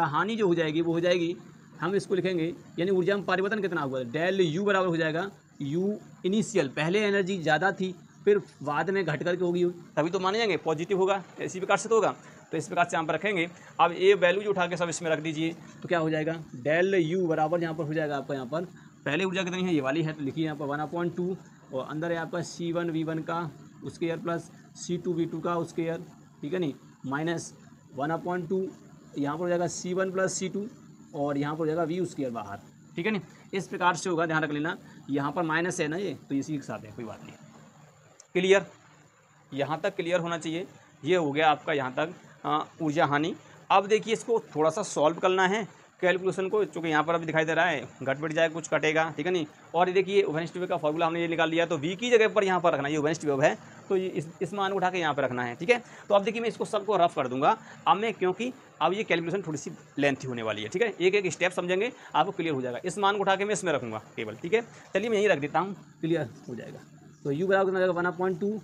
हानि जो हो जाएगी वो हो जाएगी, हम इसको लिखेंगे, यानी ऊर्जा में परिवर्तन कितना हुआ, डेल U बराबर हो जाएगा U इनिशियल, पहले एनर्जी ज़्यादा थी फिर बाद में घट करके होगी तभी तो माने जाएंगे, पॉजिटिव होगा, इसी प्रकार से तो होगा। तो इस प्रकार से यहाँ पर रखेंगे। अब ये वैल्यू जो उठा के सब इसमें रख दीजिए, तो क्या हो जाएगा, डेल यू बराबर यहाँ पर हो जाएगा आपका, यहाँ पर पहले ऊर्जा कितनी है, ये वाली है, तो लिखिए यहाँ पर 1/2 और अंदर है आपका C1V1 का स्क्वायर प्लस C2V2 का स्क्वायर, ठीक है नहीं, माइनस 1/2 यहाँ पर हो जाएगा C1 प्लस C2 और यहाँ पर हो जाएगा V स्क्वायर बाहर, ठीक है नहीं। इस प्रकार से होगा, ध्यान रख लेना, यहाँ पर माइनस है ना ये, तो इसी के साथ है, कोई बात नहीं। क्लियर, यहाँ तक क्लियर होना चाहिए। ये हो गया आपका यहाँ तक ऊर्जा हानि। अब देखिए इसको थोड़ा सा सॉल्व करना है कैलकुलेशन को, चूँकि यहाँ पर अभी दिखाई दे रहा है घट बढ़ जाएगा, कुछ कटेगा, ठीक है नहीं। और ये देखिए उभयनिष्ठ विभव का फॉर्मूला हमने ये निकाल लिया, तो v की जगह पर यहाँ पर रखना, ये उभयनिष्ठ विभव है तो ये इस मान को उठा के यहाँ पर रखना है, ठीक है। तो अब देखिए मैं इसको सबको रफ कर दूंगा अब मैं, क्योंकि अब ये कैलकुलेशन थोड़ी सी लेंथी होने वाली है, ठीक है। एक एक स्टेप समझेंगे आपको क्लियर हो जाएगा। इस मान को उठा के मैं इसमें रखूँगा केवल, ठीक है। चलिए मैं यहीं रख देता हूँ, क्लियर हो जाएगा। तो u बराबर कितना हो जाएगा 1/2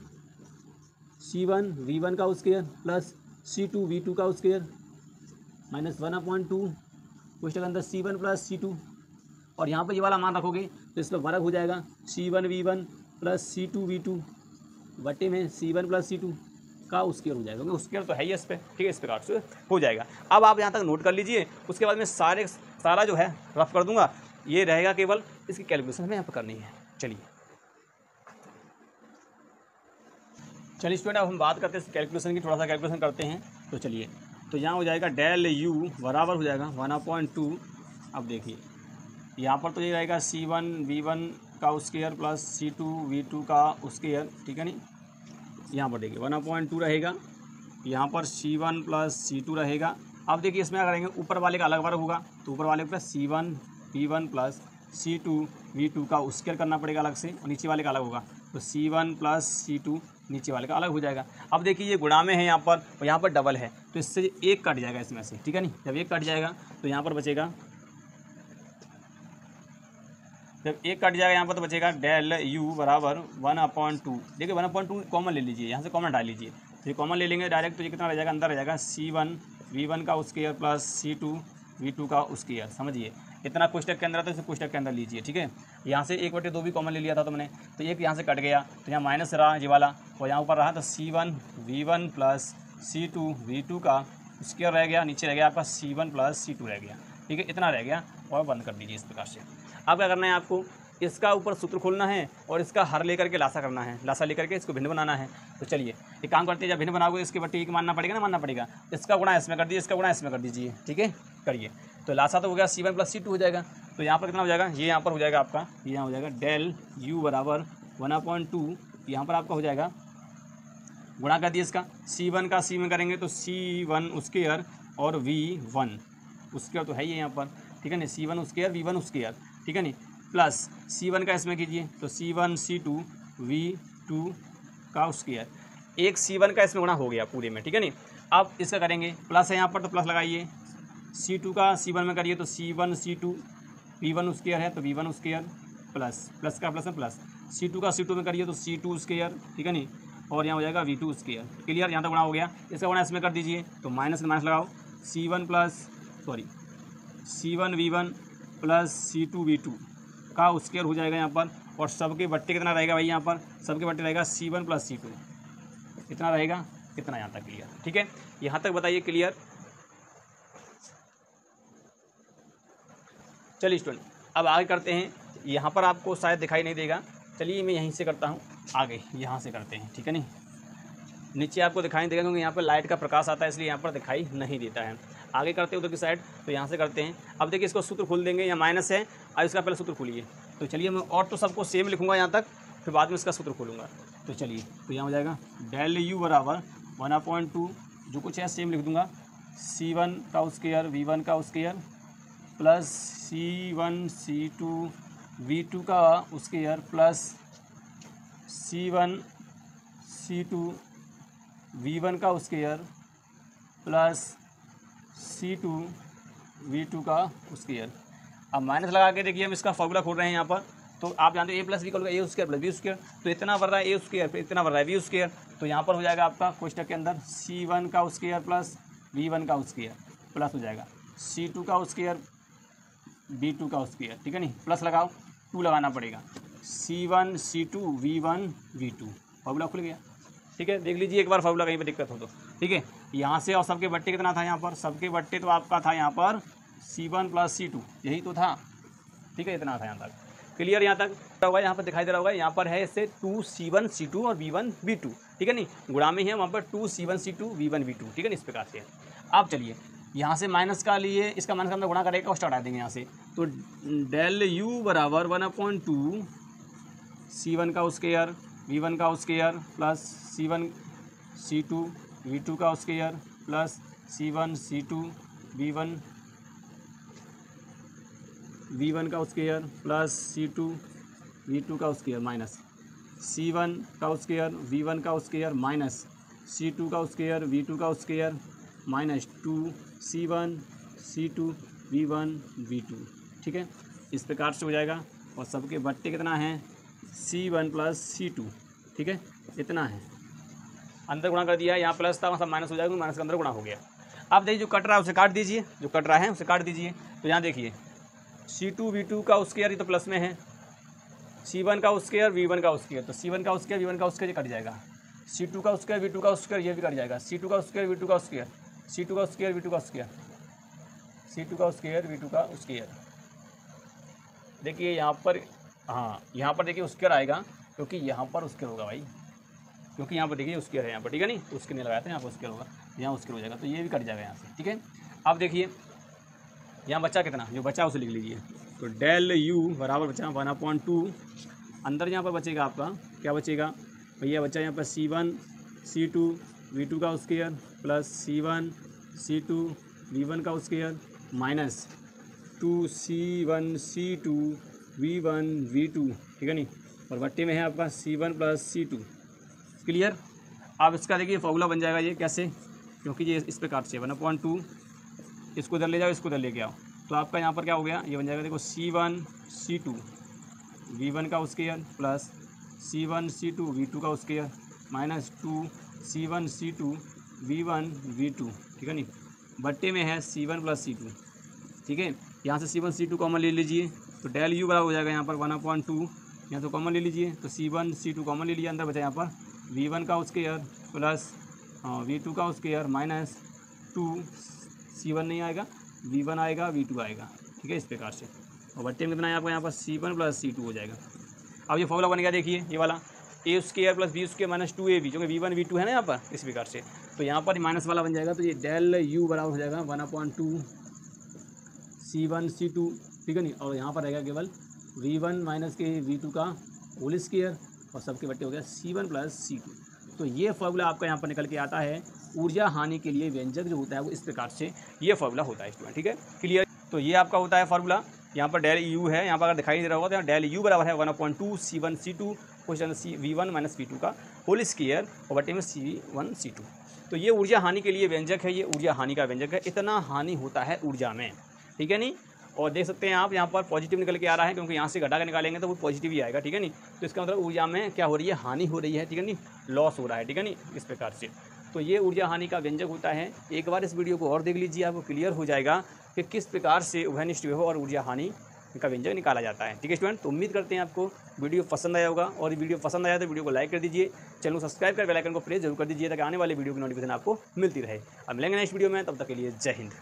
C1V1 का स्क्वायर प्लस C2V2 का स्क्वायर माइनस 1/2 क्वेश्चन के अंदर C1 प्लस C2 और यहाँ पर ये वाला मान रखोगे तो इसमें वर्ग हो जाएगा C1V1 प्लस C2V2 बटे में C1 प्लस C2 का स्क्वायर हो जाएगा, क्योंकि स्क्वायर तो है ही इस पर, ठीक है। इस प्रकार से हो जाएगा। अब आप यहाँ तक नोट कर लीजिए, उसके बाद में सारा जो है रफ कर दूंगा, ये रहेगा, केवल इसकी कैलकुलेशन हमें यहाँ पर करनी है। चलिए स्टूडेंट, अब हम बात करते हैं कैलकुलेशन की, थोड़ा सा कैलकुलेशन करते हैं। तो चलिए, तो यहाँ हो जाएगा डेल यू बराबर हो जाएगा 1/2। अब देखिए यहाँ पर तो ये रहेगा C1V1 का स्क्वायर प्लस C2V2 का स्क्वायर, ठीक है नहीं। यहाँ पर देखिए 1/2 रहेगा, यहाँ पर C1 प्लस C2 रहेगा। अब देखिए इसमें क्या करेंगे, ऊपर वाले का अलग वर्ग होगा, तो ऊपर वाले प्लस C1V1 प्लस C2V2 का स्क्वायर करना पड़ेगा अलग से, और नीचे वाले का अलग होगा, तो C1 प्लस C2 नीचे वाले का अलग हो जाएगा। अब देखिए ये गुणा में है यहाँ पर, और यहाँ पर डबल है, तो इससे एक कट जाएगा इसमें से, ठीक है नहीं। जब एक कट जाएगा तो यहाँ पर बचेगा, जब एक कट जाएगा यहाँ पर तो बचेगा डेल यू बराबर 1/2। देखिए 1/2 कॉमन ले लीजिए, यहाँ से कॉमन डाल लीजिए, तो ये कॉमन ले लेंगे डायरेक्ट, तो ये कितना रह जाएगा, अंदर रह जाएगा C1V1 का स्क्वायर प्लस C2V2 का स्क्वायर। समझिए, इतना कोष्टक के अंदर आता है, इसे कोष्टक के अंदर लीजिए, ठीक है। यहाँ से 1/2 भी कॉमन ले लिया था तो मैंने, तो एक यहाँ से कट गया, तो यहाँ माइनस रहा ये वाला, और यहाँ ऊपर रहा तो C1V1 प्लस C2V2 का स्क्वायर रह गया, नीचे रह गया आपका C1 प्लस C2 रह गया, ठीक है। इतना रह गया और बंद कर दीजिए इस प्रकार से। अब क्या करना है आपको, इसका ऊपर सूत्र खोलना है और इसका हर लेकर के लासा करना है, लासा लेकर के इसको भिन्न बनाना है। तो चलिए एक काम करते हैं, जब भिन्न बनाओगे इसके बट्टे एक मानना पड़ेगा ना, मानना पड़ेगा। इसका गुणा इसमें कर दीजिए, इसका गुणा इसमें कर दीजिए, ठीक है, करिए। तो लासा तो हो गया C1 प्लस C2 हो जाएगा, तो यहाँ पर कितना हो जाएगा, ये यहाँ पर हो जाएगा आपका, ये यहाँ हो जाएगा डेल यू बराबर 1/2। यहाँ पर आपका हो जाएगा, गुणा कर दिए इसका, C1 का C में करेंगे तो C1 स्क्वायर और V1 स्क्वायर तो है ही यहाँ पर, ठीक है नहीं, C1 स्क्वायर V1 स्क्वायर, ठीक है नहीं, प्लस C1 का इसमें कीजिए तो C1 C2 V2 का स्क्वायर, एक C1 का इसमें गुणा हो गया पूरे में, ठीक है नहीं। अब इसका करेंगे, प्लस है यहाँ पर तो प्लस लगाइए, C2 का C1 में करिए तो C1 C2 V1 स्क्वायर है तो V1 स्क्वायर प्लस प्लस का प्लस है प्लस, C2 का C2 में करिए तो C2 स्क्वायर, ठीक है नहीं, और यहाँ हो जाएगा V2 स्क्वायर। क्लियर, यहाँ तक गुणा हो गया। इसका गुणा इसमें कर दीजिए तो माइनस माइनस लगाओ, C1 V1 plus C2 V2 का स्क्वायर हो जाएगा यहाँ पर, और सबके बट्टे कितना रहेगा भाई, यहाँ पर सबके बट्टे रहेगा C1 प्लस C2, कितना रहेगा, कितना, यहाँ तक क्लियर, ठीक है। यहाँ तक बताइए क्लियर। चलिए स्टूडेंट, अब आगे करते हैं। यहाँ पर आपको शायद दिखाई नहीं देगा, चलिए मैं यहीं से करता हूँ, आगे यहाँ से करते हैं, ठीक है नहीं। नीचे आपको दिखाई नहीं देगा क्योंकि यहाँ पर लाइट का प्रकाश आता है, इसलिए यहाँ पर दिखाई नहीं देता है। आगे करते हैं उधर की साइड, तो यहाँ से करते हैं। अब देखिए इसको सूत्र खोल देंगे, यहाँ माइनस है, अब इसका पहले सूत्र खोलिए। तो चलिए मैं और तो सबको सेम लिखूँगा यहाँ तक, फिर बाद में इसका सूत्र खोलूँगा। तो चलिए, तो यहाँ हो जाएगा डेल यू बराबर 1/2, जो कुछ है सेम लिख दूँगा, C1 का स्क्वायर V1 का square plus C1 C2 V2 का square plus C1 C2 V1 का स्क्वायर प्लस C2 V2 का स्क्वायर। अब माइनस लगा के देखिए हम इसका फॉर्मूला खोल रहे हैं यहाँ पर, तो आप जानते हैं a प्लस बी का ए स्क्वायर प्लस बी स्क्वायर, तो इतना बढ़ रहा है ए स्क्वायर, फिर इतना बढ़ रहा है बी स्क्वायर, तो यहाँ पर हो जाएगा आपका कोष्टक के अंदर C1 का स्क्वायर प्लस V1 का स्क्वायर प्लस हो जाएगा C2 का स्क्वायर V2 का स्क्वायर, ठीक है नहीं, प्लस लगाओ, 2 लगाना पड़ेगा, C1 C2 V1 V2, formula खुल गया। ठीक है, देख लीजिए एक बार फॉर्मूला कहीं पर दिक्कत हो तो। ठीक है, यहाँ से और सबके बट्टे कितना था यहाँ पर, सबके बट्टे तो आपका था यहाँ पर C1 + C2, यही तो था। ठीक है, इतना था यहाँ तक, क्लियर यहाँ तक होगा। यहाँ पर दिखाई दे रहा होगा, यहाँ पर है इससे 2C1 C2 और V1 V2। ठीक है नहीं, गुणा में ही है वहाँ पर 2C1 C2 V1 V2। ठीक है, इस प्रकार से। अब चलिए यहाँ से माइनस का लिए, इसका माइनस का अंदर गुणा करेगा और स्टार्ट आ देंगे यहाँ से, तो डेल U बराबर 1/2 C1 का स्क्वायर V1 का square plus C1 C2 V2 का square plus C1 C2 V1 का स्क्वायर प्लस C2 V2 का स्क्वायर माइनस C1 का स्क्वायर V1 का स्क्वायर माइनस C2 का स्क्वायर V2 का square minus 2C1 C2 V1 V2। ठीक है, इस प्रकार से हो जाएगा। और सबके बट्टे कितना हैं, C1 + C2। ठीक है, इतना है, अंदर गुणा कर दिया, यहाँ प्लस था मतलब माइनस हो जाएगा, माइनस का अंदर गुणा हो गया। अब देखिए जो कट रहा है उसे काट दीजिए, जो कट रहा है उसे काट दीजिए। तो यहाँ देखिए C2 V2 का स्क्वायर, ये तो प्लस में है, C1 का स्क्वायर V1 का स्क्वायर, तो C1 का स्क्वायर V1 का स्क्वायर ये कट जाएगा, C2 का स्क्वायर V2 का स्क्वायर ये भी कट जाएगा, C2 का स्क्वायर V2 का स्क्वायर, C2 का स्क्वायर V2 का स्क्वायर, C2 का स्क्वायर V2 का स्क्वायर। देखिए यहाँ पर, हाँ यहाँ पर देखिए स्क्वायर आएगा, क्योंकि यहाँ पर स्क्वायर होगा भाई, क्योंकि यहाँ पर देखिए स्क्वायर है यहाँ पर। ठीक है नहीं, उसके नहीं लगाया था, यहाँ पर स्क्वायर होगा, यहाँ स्क्वायर हो जाएगा, तो ये भी कट जाएगा यहाँ से। ठीक है, अब देखिए यहाँ बचा कितना, जो बचा उसे लिख लीजिए। तो डेल U बराबर बचा 1/2, अंदर यहाँ पर बचेगा आपका क्या बचेगा भैया, बचा यहाँ पर C1 C2 V2 का square plus C1 C2 V1 का square minus 2C1 C2 V1 V2। ठीक है नहीं, और बट्टे में है आपका C1 + C2। क्लियर। अब इसका देखिए फॉर्मूला बन जाएगा ये कैसे, क्योंकि ये इस प्रकार से 1/2, इसको इधर ले जाओ, इसको इधर लेके आओ, तो आपका यहाँ पर क्या हो गया, ये बन जाएगा देखो C1 C2 V1 का square plus C1 C2 V2 का square minus 2C1 C2 V1 V2। ठीक है नहीं, बट्टे में है C1 + C2। ठीक है, यहाँ से C1 C2 कॉमन ले लीजिए, तो डेल U बराबर हो जाएगा यहाँ पर 1/2, यहाँ तो कॉमन ले लीजिए, तो C1 C2 कॉमन ले लिया, अंदर बचा यहाँ पर V1 का स्क्वायर प्लस V2 का स्क्वायर माइनस 2 C1 नहीं आएगा, V1 आएगा, V2 आएगा। ठीक है, इस प्रकार से। और बट्टे में कितना है आपका यहाँ पर C1 + C2 हो जाएगा। अब ये फॉर्मूला बन गया, देखिए ये वाला A² + B² माइनस 2AB, जो कि V1 V2 है ना यहाँ पर, इस प्रकार से। तो यहाँ पर माइनस वाला बन जाएगा, तो ये डेल U बराबर हो जाएगा 1/2 C1 C2। ठीक है नहीं, और यहाँ पर रहेगा केवल V1 माइनस के V2 का होल स्क्वायर, और सबके बट्टे हो गया C1 + C2। तो ये फॉर्मूला आपका यहाँ पर निकल के आता है। ऊर्जा हानि के लिए व्यंजक जो होता है वो इस प्रकार से ये फॉर्मूला होता है स्टूडेंट। ठीक है, क्लियर। तो ये आपका होता है फॉर्मूला। यहाँ पर डेल U है, यहाँ पर अगर दिखाई दे रहा होगा तो यहाँ डेल U बराबर है 1/2 C1 C2 question V1 - V2 का होल स्क्वायर और बट्टे में C1 C2। तो ये ऊर्जा हानि के लिए व्यंजक है, ये ऊर्जा हानि का व्यंजक है। इतना हानि होता है ऊर्जा में। ठीक है नहीं, और देख सकते हैं आप यहाँ पर पॉजिटिव निकल के आ रहा है, क्योंकि यहाँ से घटा के निकालेंगे तो वो पॉजिटिव ही आएगा। ठीक है नहीं, तो इसका मतलब ऊर्जा में क्या हो रही है, हानि हो रही है। ठीक है नहीं, लॉस हो रहा है। ठीक है नहीं, इस प्रकार से। तो ये ऊर्जा हानि का व्यंजक होता है। एक बार इस वीडियो को और देख लीजिए, आपको क्लियर हो जाएगा कि किस प्रकार से उभयनिष्ठ विभव और ऊर्जा हानि का व्यंजक निकाला जाता है। ठीक है स्टूडेंट, तो उम्मीद करते हैं आपको वीडियो पसंद आया होगा, और वीडियो पसंद आया तो वीडियो को लाइक कर दीजिए, चैनल को सब्सक्राइब कर बेल आइकन को प्रेस जरूर कर दीजिए, ताकि आने वाले वीडियो की नोटिफिकेशन आपको मिलती रहे। अब मिलेंगे नेक्स्ट वीडियो में, तब तक के लिए जय हिंद।